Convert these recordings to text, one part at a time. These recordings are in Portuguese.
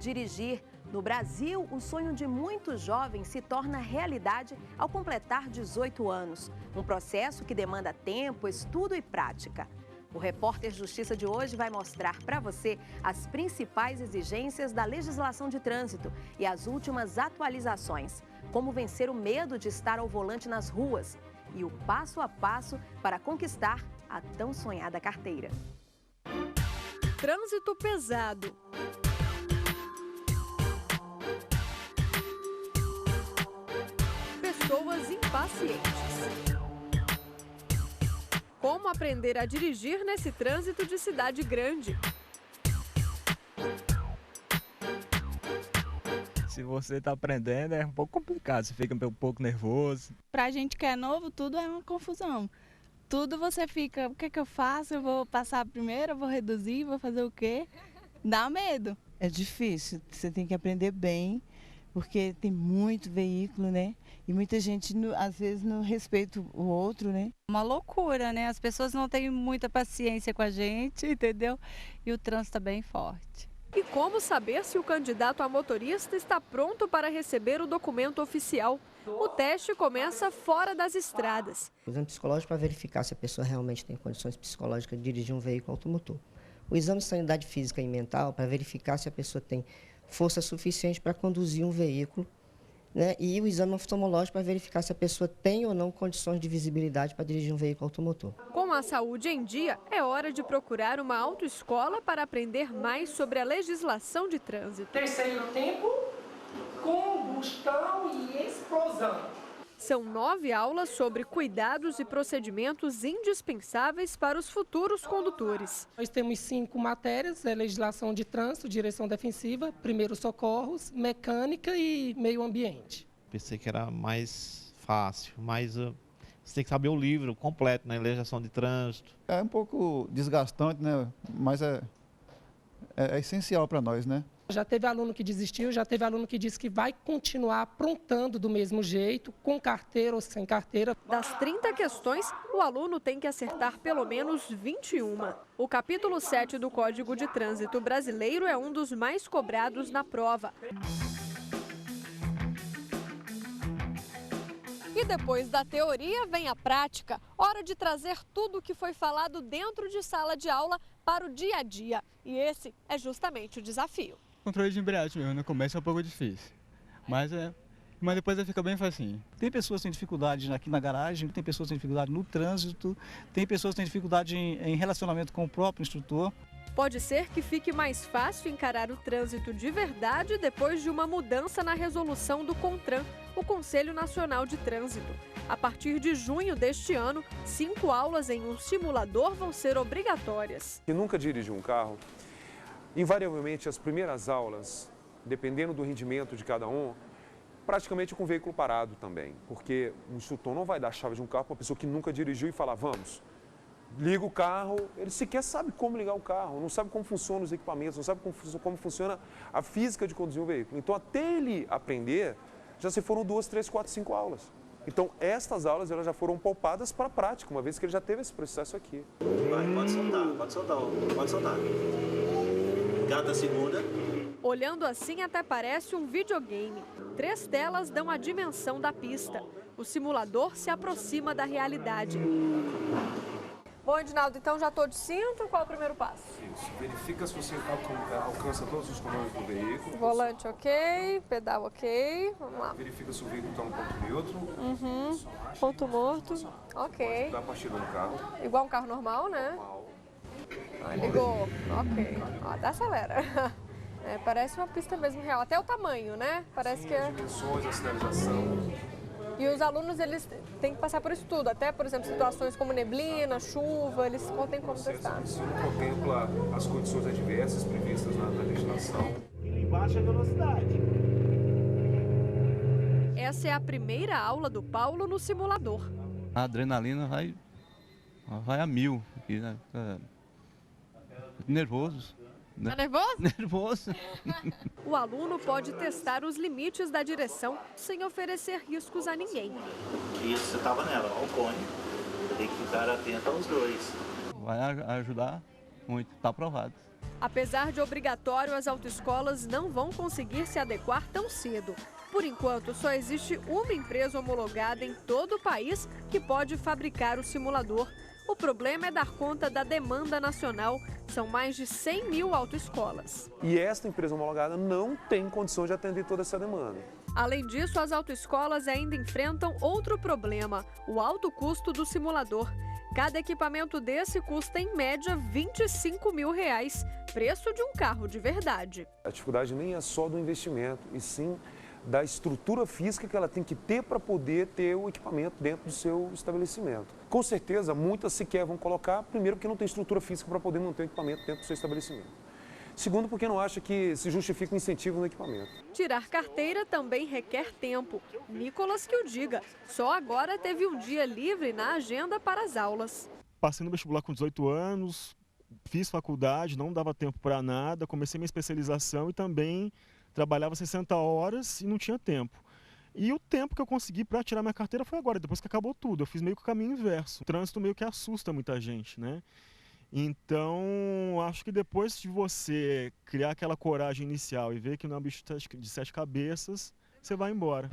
dirigir. No Brasil, o sonho de muitos jovens se torna realidade ao completar 18 anos. Um processo que demanda tempo, estudo e prática. O Repórter Justiça de hoje vai mostrar para você as principais exigências da legislação de trânsito e as últimas atualizações. Como vencer o medo de estar ao volante nas ruas e o passo a passo para conquistar a tão sonhada carteira. Trânsito pesado. Pessoas impacientes. Como aprender a dirigir nesse trânsito de cidade grande? Se você está aprendendo, é um pouco complicado, você fica um pouco nervoso. Pra gente que é novo, tudo é uma confusão. Tudo você fica, o que que eu faço? Eu vou passar primeiro, eu vou reduzir, vou fazer o quê? Dá medo. É difícil, você tem que aprender bem, porque tem muito veículo, né? E muita gente, às vezes, não respeita o outro, né? Uma loucura, né? As pessoas não têm muita paciência com a gente, entendeu? E o trânsito é bem forte. E como saber se o candidato a motorista está pronto para receber o documento oficial? O teste começa fora das estradas. O exame psicológico para verificar se a pessoa realmente tem condições psicológicas de dirigir um veículo automotor. O exame de sanidade física e mental para verificar se a pessoa tem força suficiente para conduzir um veículo, né? E o exame oftalmológico para verificar se a pessoa tem ou não condições de visibilidade para dirigir um veículo automotor. Com a saúde em dia, é hora de procurar uma autoescola para aprender mais sobre a legislação de trânsito. Terceiro tempo, combustão e explosão. São 9 aulas sobre cuidados e procedimentos indispensáveis para os futuros condutores. Nós temos 5 matérias, legislação de trânsito, direção defensiva, primeiros socorros, mecânica e meio ambiente. Pensei que era mais fácil, mas você tem que saber o livro completo, né? Legislação de trânsito. É um pouco desgastante, né? Mas é essencial para nós, né? Já teve aluno que desistiu, já teve aluno que disse que vai continuar aprontando do mesmo jeito, com carteira ou sem carteira. Das 30 questões, o aluno tem que acertar pelo menos 21. O capítulo 7 do Código de Trânsito Brasileiro é um dos mais cobrados na prova. E depois da teoria vem a prática. Hora de trazer tudo o que foi falado dentro de sala de aula para o dia a dia. E esse é justamente o desafio. Controle de embreagem mesmo, no começo é um pouco difícil, mas depois fica bem facinho. Tem pessoas que têm dificuldade aqui na garagem, tem pessoas que têm dificuldade no trânsito, tem pessoas que têm dificuldade em relacionamento com o próprio instrutor. Pode ser que fique mais fácil encarar o trânsito de verdade depois de uma mudança na resolução do CONTRAN, o Conselho Nacional de Trânsito. A partir de junho deste ano, 5 aulas em um simulador vão ser obrigatórias. Quem nunca dirigiu um carro, invariavelmente as primeiras aulas, dependendo do rendimento de cada um, praticamente com o veículo parado também. Porque o instrutor não vai dar a chave de um carro para uma pessoa que nunca dirigiu e falar, vamos. Liga o carro, ele sequer sabe como ligar o carro, não sabe como funcionam os equipamentos, não sabe como funciona a física de conduzir um veículo. Então, até ele aprender, já se foram 2, 3, 4, 5 aulas. Então, estas aulas elas já foram poupadas para a prática, uma vez que ele já teve esse processo aqui. Vai, pode soltar. Cada segunda. Olhando assim até parece um videogame. 3 telas dão a dimensão da pista. O simulador se aproxima da realidade. Bom, Edinaldo, então já estou de cinto, qual é o primeiro passo? Isso, verifica se você alcança todos os comandos do veículo. Volante ok, pedal ok, vamos lá. Verifica se o veículo está no ponto neutro. Ponto morto, ok. Dá a partida no carro. Igual um carro normal, né? Ligou, ok. Até acelera. Parece uma pista mesmo real, até o tamanho, né? Parece que é... As dimensões, a sinalização. E os alunos, eles têm que passar por isso tudo, até, por exemplo, situações como neblina, chuva, eles não têm como testar. Isso não contempla as condições adversas previstas na legislação. E lá embaixo é velocidade. Essa é a primeira aula do Paulo no simulador. A adrenalina vai a 1000, aqui, né? Nervoso. Tá nervoso? Nervoso. O aluno pode testar os limites da direção sem oferecer riscos a ninguém. Isso, você estava nela, ó, o cone. Tem que ficar atento aos dois. Vai ajudar muito, está aprovado. Apesar de obrigatório, as autoescolas não vão conseguir se adequar tão cedo. Por enquanto, só existe uma empresa homologada em todo o país que pode fabricar o simulador. O problema é dar conta da demanda nacional. São mais de 100 mil autoescolas. E esta empresa homologada não tem condições de atender toda essa demanda. Além disso, as autoescolas ainda enfrentam outro problema: o alto custo do simulador. Cada equipamento desse custa, em média, R$25 mil, preço de um carro de verdade. A dificuldade nem é só do investimento, e sim da estrutura física que ela tem que ter para poder ter o equipamento dentro do seu estabelecimento. Com certeza, muitas sequer vão colocar, primeiro porque não tem estrutura física para poder manter o equipamento dentro do seu estabelecimento. Segundo, porque não acha que se justifica o incentivo no equipamento. Tirar carteira também requer tempo. Nicolas que o diga, só agora teve um dia livre na agenda para as aulas. Passei no vestibular com 18 anos, fiz faculdade, não dava tempo para nada, comecei minha especialização e também trabalhava 60 horas e não tinha tempo. E o tempo que eu consegui para tirar minha carteira foi agora, depois que acabou tudo. Eu fiz meio que o caminho inverso. O trânsito meio que assusta muita gente, né? Então, acho que depois de você criar aquela coragem inicial e ver que não é um bicho de 7 cabeças, você vai embora.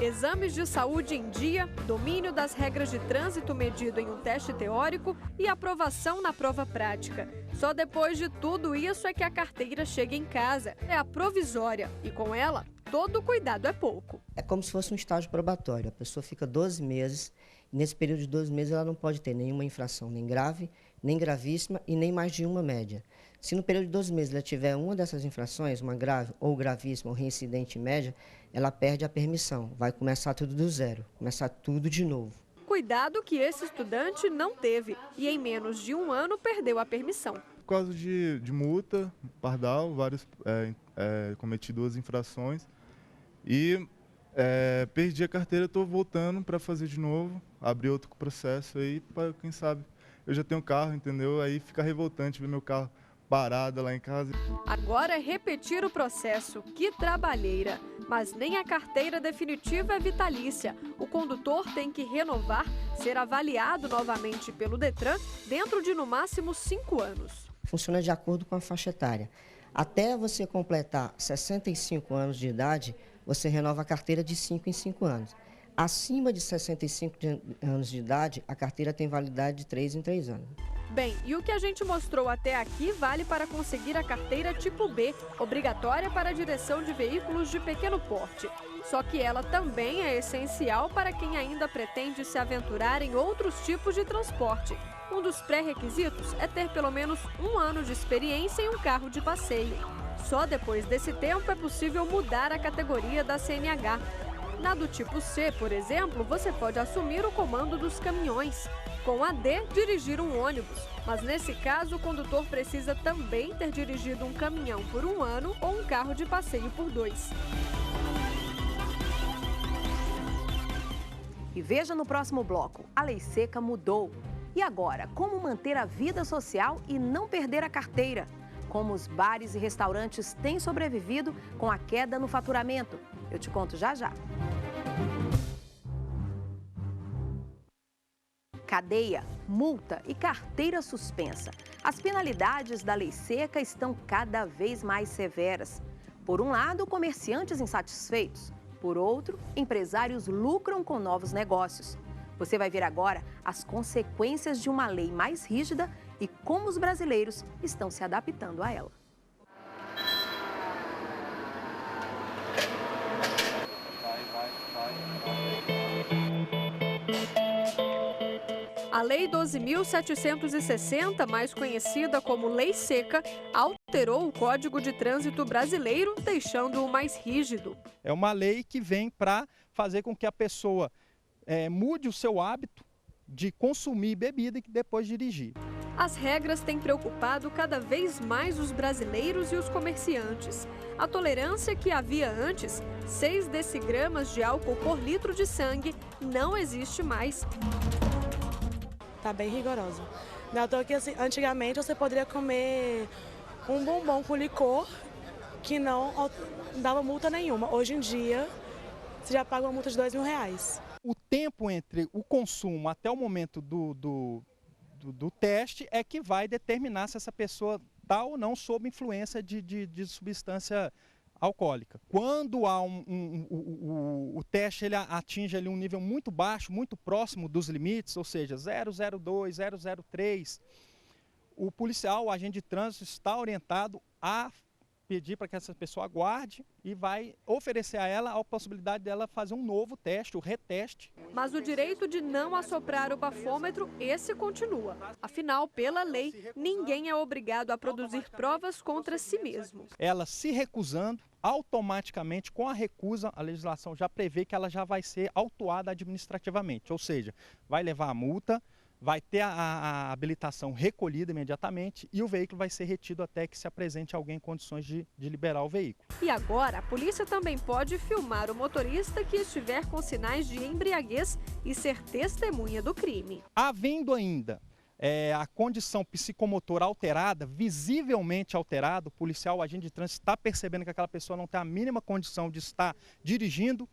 Exames de saúde em dia, domínio das regras de trânsito medido em um teste teórico e aprovação na prova prática. Só depois de tudo isso é que a carteira chega em casa. É a provisória e com ela, todo cuidado é pouco. É como se fosse um estágio probatório. A pessoa fica 12 meses e nesse período de 12 meses ela não pode ter nenhuma infração, nem grave, nem gravíssima e nem mais de uma média. Se no período de 12 meses ela tiver uma dessas infrações, uma grave ou gravíssima ou reincidente média, ela perde a permissão, vai começar tudo do zero, começar tudo de novo. Cuidado que esse estudante não teve e em menos de um ano perdeu a permissão. Por causa de multa, pardal, cometi 2 infrações e perdi a carteira, estou voltando para fazer de novo, abrir outro processo aí, para quem sabe. Eu já tenho carro, entendeu? Aí fica revoltante ver meu carro parado lá em casa. Agora é repetir o processo. Que trabalheira! Mas nem a carteira definitiva é vitalícia. O condutor tem que renovar, ser avaliado novamente pelo Detran dentro de no máximo 5 anos. Funciona de acordo com a faixa etária. Até você completar 65 anos de idade, você renova a carteira de 5 em 5 anos. Acima de 65 anos de idade, a carteira tem validade de 3 em 3 anos. Bem, e o que a gente mostrou até aqui vale para conseguir a carteira tipo B, obrigatória para a direção de veículos de pequeno porte. Só que ela também é essencial para quem ainda pretende se aventurar em outros tipos de transporte. Um dos pré-requisitos é ter pelo menos 1 ano de experiência em um carro de passeio. Só depois desse tempo é possível mudar a categoria da CNH. Na do tipo C, por exemplo, você pode assumir o comando dos caminhões. Com a D, dirigir um ônibus. Mas nesse caso, o condutor precisa também ter dirigido um caminhão por 1 ano ou um carro de passeio por 2. E veja no próximo bloco, a lei seca mudou. E agora, como manter a vida social e não perder a carteira? Como os bares e restaurantes têm sobrevivido com a queda no faturamento? Eu te conto já já. Cadeia, multa e carteira suspensa. As penalidades da lei seca estão cada vez mais severas. Por um lado, comerciantes insatisfeitos. Por outro, empresários lucram com novos negócios. Você vai ver agora as consequências de uma lei mais rígida e como os brasileiros estão se adaptando a ela. A Lei 12.760, mais conhecida como Lei Seca, alterou o Código de Trânsito brasileiro, deixando-o mais rígido. É uma lei que vem para fazer com que a pessoa mude o seu hábito de consumir bebida e depois dirigir. As regras têm preocupado cada vez mais os brasileiros e os comerciantes. A tolerância que havia antes, 6 decigramas de álcool por litro de sangue, não existe mais. Tá bem rigorosa. Não, tô aqui, assim, antigamente você poderia comer um bombom com licor que não dava multa nenhuma. Hoje em dia, você já paga uma multa de R$2 mil. O tempo entre o consumo até o momento do teste é que vai determinar se essa pessoa está ou não sob influência de substância alcoólica. Quando há o teste ele atinge ali um nível muito baixo, muito próximo dos limites, ou seja, 002, 003, o policial, o agente de trânsito, está orientado a pedir para que essa pessoa aguarde e vai oferecer a ela a possibilidade dela fazer um novo teste, o reteste. Mas o direito de não assoprar o bafômetro, esse continua. Afinal, pela lei, ninguém é obrigado a produzir provas contra si mesmo. Ela se recusando, automaticamente, com a recusa, a legislação já prevê que ela já vai ser autuada administrativamente, ou seja, vai levar a multa, vai ter a habilitação recolhida imediatamente e o veículo vai ser retido até que se apresente alguém em condições de liberar o veículo. E agora, a polícia também pode filmar o motorista que estiver com sinais de embriaguez e ser testemunha do crime. Havendo ainda a condição psicomotora alterada, visivelmente alterada, o policial, o agente de trânsito está percebendo que aquela pessoa não tem a mínima condição de estar dirigindo,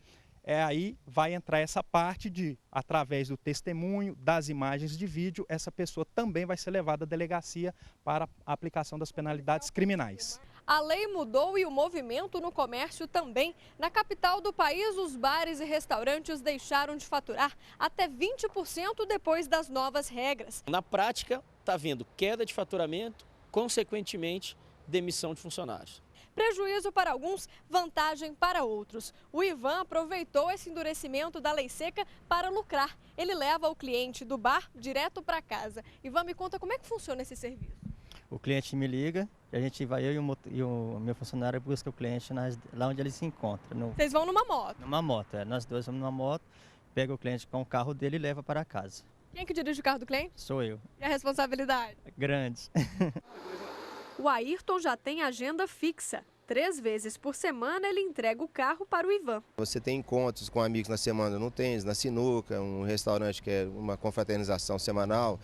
aí vai entrar essa parte de, através do testemunho, das imagens de vídeo, essa pessoa também vai ser levada à delegacia para a aplicação das penalidades criminais. A lei mudou e o movimento no comércio também. Na capital do país, os bares e restaurantes deixaram de faturar até 20% depois das novas regras. Na prática, está havendo queda de faturamento, consequentemente, demissão de funcionários. Prejuízo para alguns, vantagem para outros. O Ivan aproveitou esse endurecimento da lei seca para lucrar. Ele leva o cliente do bar direto para casa. Ivan, me conta como é que funciona esse serviço. O cliente me liga, a gente vai, eu e o meu funcionário busca o cliente lá onde ele se encontra. Vocês vão numa moto? Numa moto, nós dois vamos numa moto, pega o cliente com o carro dele e leva para casa. Quem que dirige o carro do cliente? Sou eu. E a responsabilidade? Grande. O Ayrton já tem agenda fixa. 3 vezes por semana ele entrega o carro para o Ivan. Você tem encontros com amigos na semana no tênis, na sinuca, um restaurante que é uma confraternização semanal.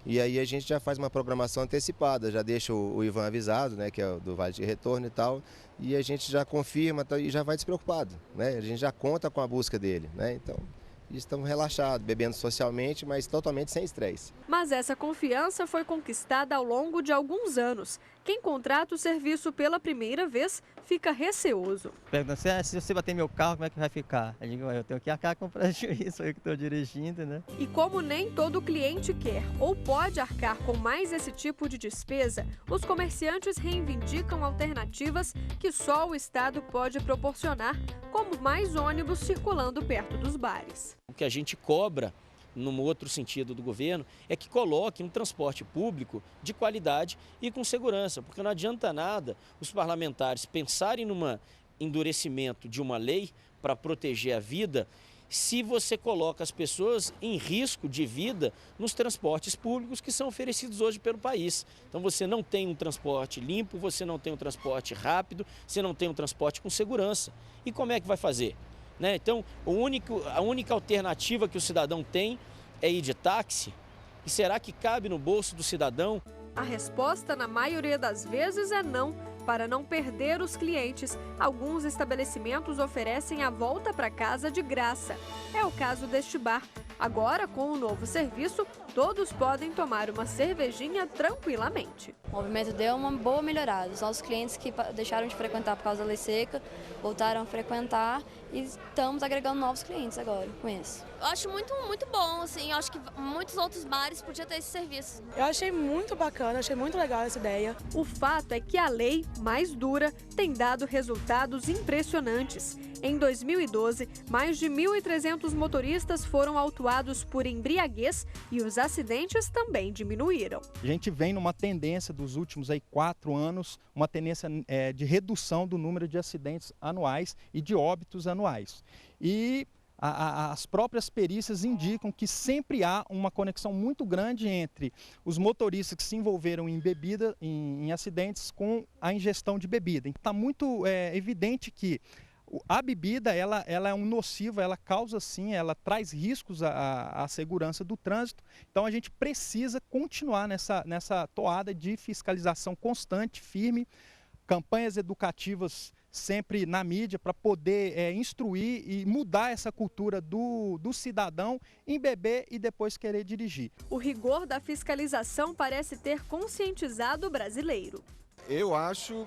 E aí a gente já faz uma programação antecipada, já deixa o Ivan avisado, né, que é do Vale de Retorno e tal, e a gente já confirma e já vai despreocupado, né? A gente já conta com a busca dele, né? Então, estamos relaxados, bebendo socialmente, mas totalmente sem estresse. Mas essa confiança foi conquistada ao longo de alguns anos. Quem contrata o serviço pela primeira vez fica receoso. Pergunta se você bater meu carro, como é que vai ficar? Eu digo, eu tenho que arcar com prejuízo, eu que estou dirigindo, né? E como nem todo cliente quer ou pode arcar com mais esse tipo de despesa, os comerciantes reivindicam alternativas que só o Estado pode proporcionar, como mais ônibus circulando perto dos bares. O que a gente cobra, num outro sentido do governo, é que coloque um transporte público de qualidade e com segurança, porque não adianta nada os parlamentares pensarem num endurecimento de uma lei para proteger a vida se você coloca as pessoas em risco de vida nos transportes públicos que são oferecidos hoje pelo país. Então você não tem um transporte limpo, você não tem um transporte rápido, você não tem um transporte com segurança. E como é que vai fazer? Então, a única alternativa que o cidadão tem é ir de táxi? E será que cabe no bolso do cidadão? A resposta, na maioria das vezes, é não. Para não perder os clientes, alguns estabelecimentos oferecem a volta para casa de graça. É o caso deste bar. Agora, com o novo serviço, todos podem tomar uma cervejinha tranquilamente. O movimento deu uma boa melhorada. Os nossos clientes que deixaram de frequentar por causa da lei seca voltaram a frequentar e estamos agregando novos clientes agora com isso. Eu acho muito bom, assim, eu acho que muitos outros bares podiam ter esse serviço. Eu achei muito bacana, achei muito legal essa ideia. O fato é que a lei, mais dura, tem dado resultados impressionantes. Em 2012, mais de 1.300 motoristas foram autuados por embriaguez e os acidentes também diminuíram. A gente vem numa tendência dos últimos 4 anos, uma tendência de redução do número de acidentes anuais e de óbitos anuais. E as próprias perícias indicam que sempre há uma conexão muito grande entre os motoristas que se envolveram em bebida, em acidentes, com a ingestão de bebida. Está muito evidente que a bebida ela é um nocivo, ela causa sim, ela traz riscos à segurança do trânsito. Então a gente precisa continuar nessa toada de fiscalização constante, firme, campanhas educativas sempre na mídia para poder instruir e mudar essa cultura do cidadão em beber e depois querer dirigir. O rigor da fiscalização parece ter conscientizado o brasileiro. Eu acho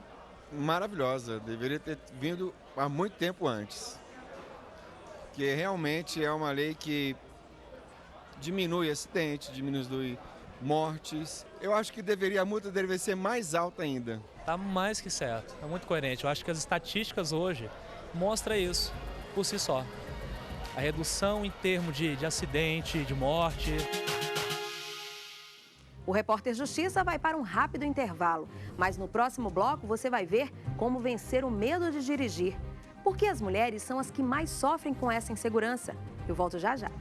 maravilhosa, deveria ter vindo há muito tempo antes. Que realmente é uma lei que diminui acidentes, diminui mortes. Eu acho que a multa deveria ser mais alta ainda. Está mais que certo, é muito coerente. Eu acho que as estatísticas hoje mostram isso por si só. A redução em termos de acidente, de morte. O Repórter Justiça vai para um rápido intervalo, mas no próximo bloco você vai ver como vencer o medo de dirigir. Porque as mulheres são as que mais sofrem com essa insegurança. Eu volto já já.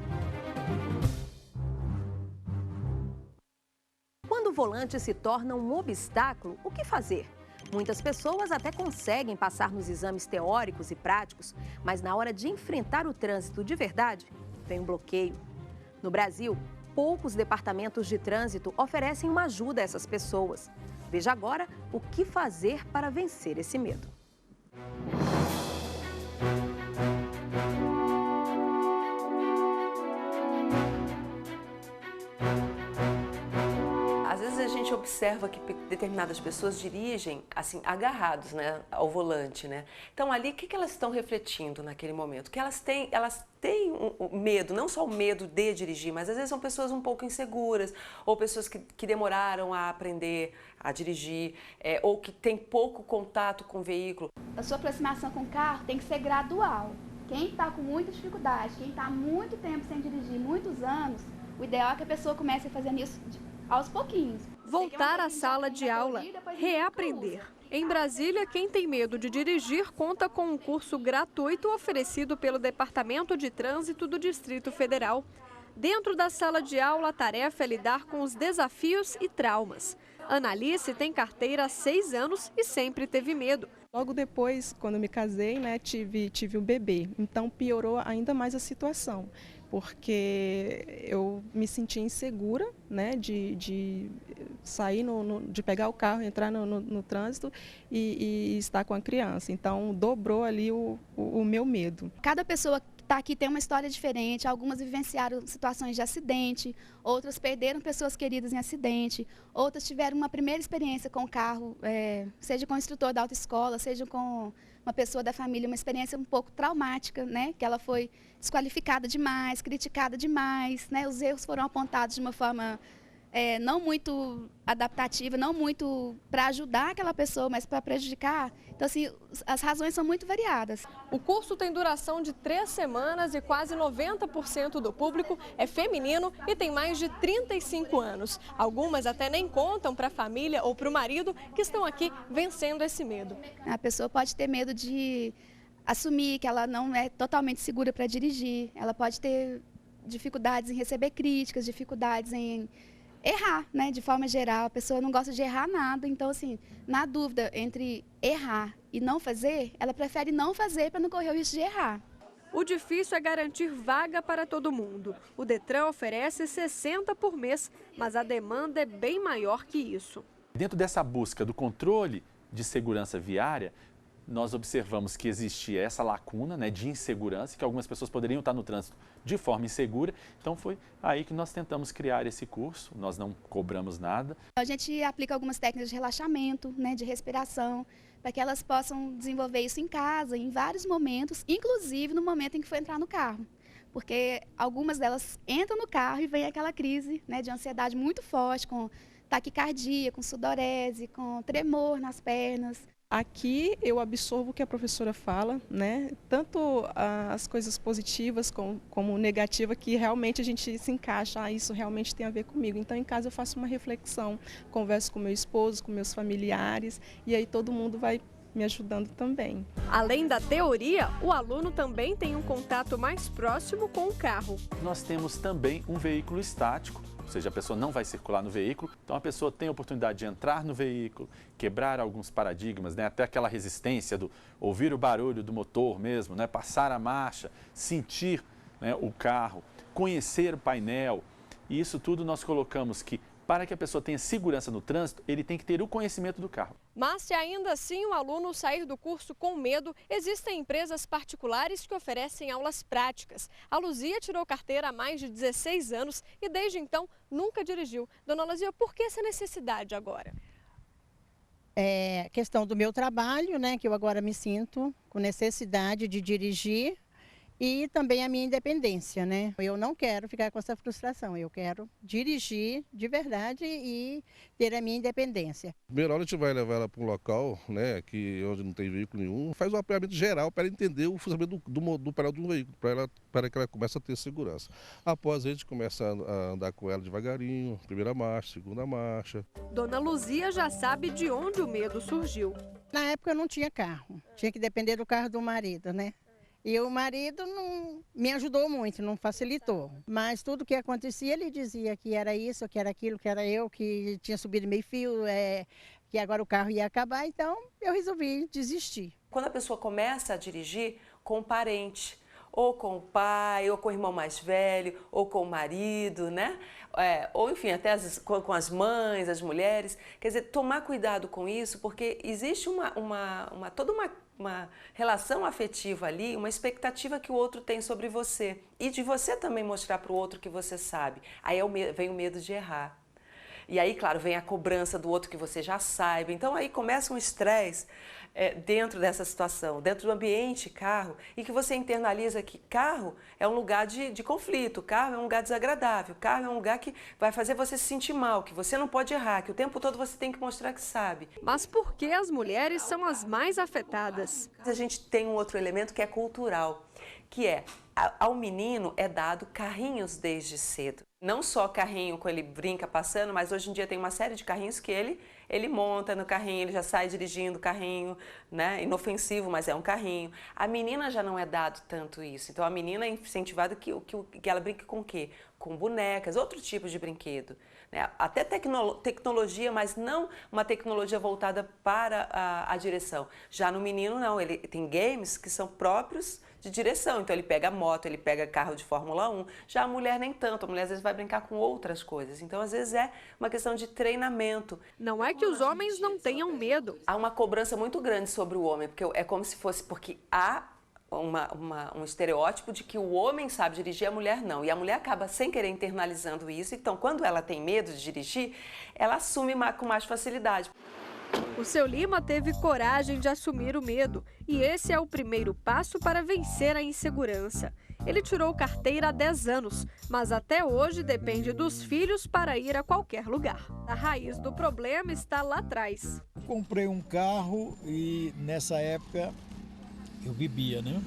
Quando o volante se torna um obstáculo, o que fazer? Muitas pessoas até conseguem passar nos exames teóricos e práticos, mas na hora de enfrentar o trânsito de verdade, vem um bloqueio. No Brasil, poucos departamentos de trânsito oferecem uma ajuda a essas pessoas. Veja agora o que fazer para vencer esse medo. Às vezes a gente observa que determinadas pessoas dirigem assim agarrados, né, ao volante, né? Então ali o que elas estão refletindo naquele momento? Que elas têm um medo, não só o medo de dirigir, mas às vezes são pessoas um pouco inseguras ou pessoas que demoraram a aprender a dirigir ou que têm pouco contato com o veículo. A sua aproximação com o carro tem que ser gradual. Quem está com muita dificuldade, quem está há muito tempo sem dirigir, muitos anos, o ideal é que a pessoa comece fazendo isso aos pouquinhos. Voltar à sala de aula, reaprender. Em Brasília, quem tem medo de dirigir conta com um curso gratuito oferecido pelo Departamento de Trânsito do Distrito Federal. Dentro da sala de aula, a tarefa é lidar com os desafios e traumas. Analice tem carteira há 6 anos e sempre teve medo. Logo depois, quando me casei, né, tive um bebê, então piorou ainda mais a situação, porque eu me senti insegura, né, de sair, de pegar o carro, entrar no trânsito e estar com a criança. Então, dobrou ali o meu medo. Cada pessoa que está aqui tem uma história diferente. Algumas vivenciaram situações de acidente, outras perderam pessoas queridas em acidente, outras tiveram uma primeira experiência com o carro, seja com o instrutor da autoescola, seja com uma pessoa da família, uma experiência um pouco traumática, né? Que ela foi desqualificada demais, criticada demais, né? Os erros foram apontados de uma forma não muito adaptativa, não muito para ajudar aquela pessoa, mas para prejudicar. Então, assim, as razões são muito variadas. O curso tem duração de 3 semanas e quase 90% do público é feminino e tem mais de 35 anos. Algumas até nem contam para a família ou para o marido que estão aqui vencendo esse medo. A pessoa pode ter medo de assumir que ela não é totalmente segura para dirigir. Ela pode ter dificuldades em receber críticas, dificuldades em errar, né? De forma geral, a pessoa não gosta de errar nada. Então, assim, na dúvida entre errar e não fazer, ela prefere não fazer para não correr o risco de errar. O difícil é garantir vaga para todo mundo. O Detran oferece 60 por mês, mas a demanda é bem maior que isso. Dentro dessa busca do controle de segurança viária, nós observamos que existia essa lacuna, né, de insegurança, que algumas pessoas poderiam estar no trânsito de forma insegura. Então foi aí que nós tentamos criar esse curso, nós não cobramos nada. A gente aplica algumas técnicas de relaxamento, né, de respiração, para que elas possam desenvolver isso em casa, em vários momentos, inclusive no momento em que for entrar no carro. Porque algumas delas entram no carro e vem aquela crise, né, de ansiedade muito forte, com taquicardia, com sudorese, com tremor nas pernas. Aqui eu absorvo o que a professora fala, né? Tanto as coisas positivas como negativas, que realmente a gente se encaixa, isso realmente tem a ver comigo. Então, em casa eu faço uma reflexão, converso com meu esposo, com meus familiares, e aí todo mundo vai me ajudando também. Além da teoria, o aluno também tem um contato mais próximo com o carro. Nós temos também um veículo estático, ou seja, a pessoa não vai circular no veículo, então a pessoa tem a oportunidade de entrar no veículo, quebrar alguns paradigmas, né? Até aquela resistência do ouvir o barulho do motor mesmo, né? Passar a marcha, sentir, né, o carro, conhecer o painel. E isso tudo nós colocamos que para que a pessoa tenha segurança no trânsito, ele tem que ter o conhecimento do carro. Mas se ainda assim o aluno sair do curso com medo, existem empresas particulares que oferecem aulas práticas. A Luzia tirou carteira há mais de 16 anos e desde então nunca dirigiu. Dona Luzia, por que essa necessidade agora? É questão do meu trabalho, né, que eu agora me sinto com necessidade de dirigir. E também a minha independência, né? Eu não quero ficar com essa frustração, eu quero dirigir de verdade e ter a minha independência. Primeiro, a gente vai levar ela para um local, né, onde não tem veículo nenhum, faz um mapeamento geral para ela entender o funcionamento do painel de um veículo, para que ela comece a ter segurança. Após a gente começa a andar com ela devagarinho, primeira marcha, segunda marcha. Dona Luzia já sabe de onde o medo surgiu. Na época eu não tinha carro, tinha que depender do carro do marido, né? E o marido não me ajudou muito, não facilitou. Mas tudo que acontecia, ele dizia que era isso, que era aquilo, que era eu, que tinha subido meio fio, que agora o carro ia acabar, então eu resolvi desistir. Quando a pessoa começa a dirigir com um parente, ou com o pai, ou com o irmão mais velho, ou com o marido, né? Ou enfim, até com as mães, as mulheres. Quer dizer, tomar cuidado com isso, porque existe toda uma relação afetiva ali, uma expectativa que o outro tem sobre você. E de você também mostrar para o outro que você sabe. Aí vem o medo de errar. E aí, claro, vem a cobrança do outro que você já saiba. Então aí começa um estresse dentro dessa situação, dentro do ambiente carro, e que você internaliza que carro é um lugar de conflito, carro é um lugar desagradável, carro é um lugar que vai fazer você se sentir mal, que você não pode errar, que o tempo todo você tem que mostrar que sabe. Mas por que as mulheres são as mais afetadas? A gente tem um outro elemento que é cultural, que é, ao menino é dado carrinhos desde cedo. Não só carrinho com ele brinca passando, mas hoje em dia tem uma série de carrinhos que ele monta no carrinho, ele já sai dirigindo o carrinho, né? Inofensivo, mas é um carrinho. A menina já não é dado tanto isso. Então a menina é incentivada que ela brinque com o quê? Com bonecas, outro tipo de brinquedo. Né? Até tecnologia, mas não uma tecnologia voltada para a direção. Já no menino não, ele tem games que são próprios de direção, então ele pega moto, ele pega carro de Fórmula 1, já a mulher nem tanto, a mulher às vezes vai brincar com outras coisas, então às vezes é uma questão de treinamento. Não é que os homens não tenham medo. Há uma cobrança muito grande sobre o homem, porque é como se fosse, porque há um estereótipo de que o homem sabe dirigir, a mulher não, e a mulher acaba sem querer internalizando isso, então quando ela tem medo de dirigir, ela assume com mais facilidade. O seu Lima teve coragem de assumir o medo e esse é o primeiro passo para vencer a insegurança. Ele tirou carteira há 10 anos, mas até hoje depende dos filhos para ir a qualquer lugar. A raiz do problema está lá atrás. Comprei um carro e nessa época eu bebia, né?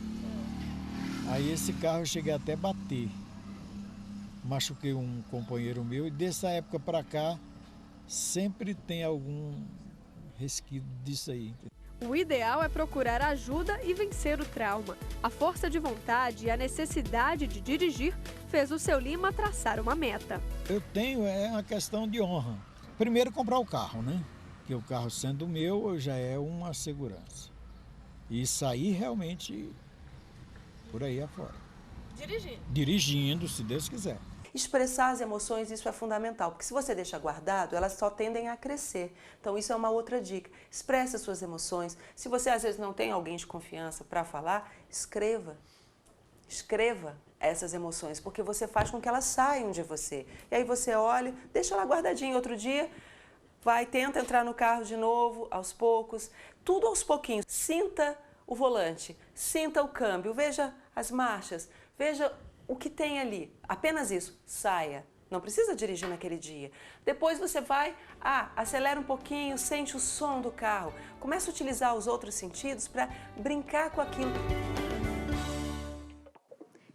Aí esse carro eu cheguei até a bater. Machuquei um companheiro meu e dessa época para cá sempre tem algum resquício disso aí. O ideal é procurar ajuda e vencer o trauma. A força de vontade e a necessidade de dirigir fez o seu Lima traçar uma meta. Eu tenho uma questão de honra. Primeiro comprar o carro, né? Que o carro sendo meu já é uma segurança. E sair realmente por aí afora. Dirigindo, se Deus quiser. Expressar as emoções, isso é fundamental, porque se você deixa guardado, elas só tendem a crescer. Então isso é uma outra dica. Expresse as suas emoções. Se você às vezes não tem alguém de confiança para falar, escreva. Escreva essas emoções, porque você faz com que elas saiam de você. E aí você olha, deixa lá guardadinho, outro dia tenta entrar no carro de novo, aos poucos, tudo aos pouquinhos. Sinta o volante, sinta o câmbio, veja as marchas, veja o que tem ali, apenas isso, saia. Não precisa dirigir naquele dia. Depois você vai, acelera um pouquinho, sente o som do carro. Começa a utilizar os outros sentidos para brincar com aquilo.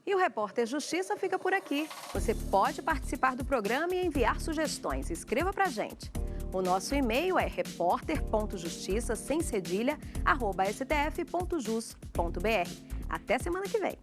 E o Repórter Justiça fica por aqui. Você pode participar do programa e enviar sugestões. Escreva pra gente. O nosso e-mail é repórter.justiça@stf.jus.br. Até semana que vem.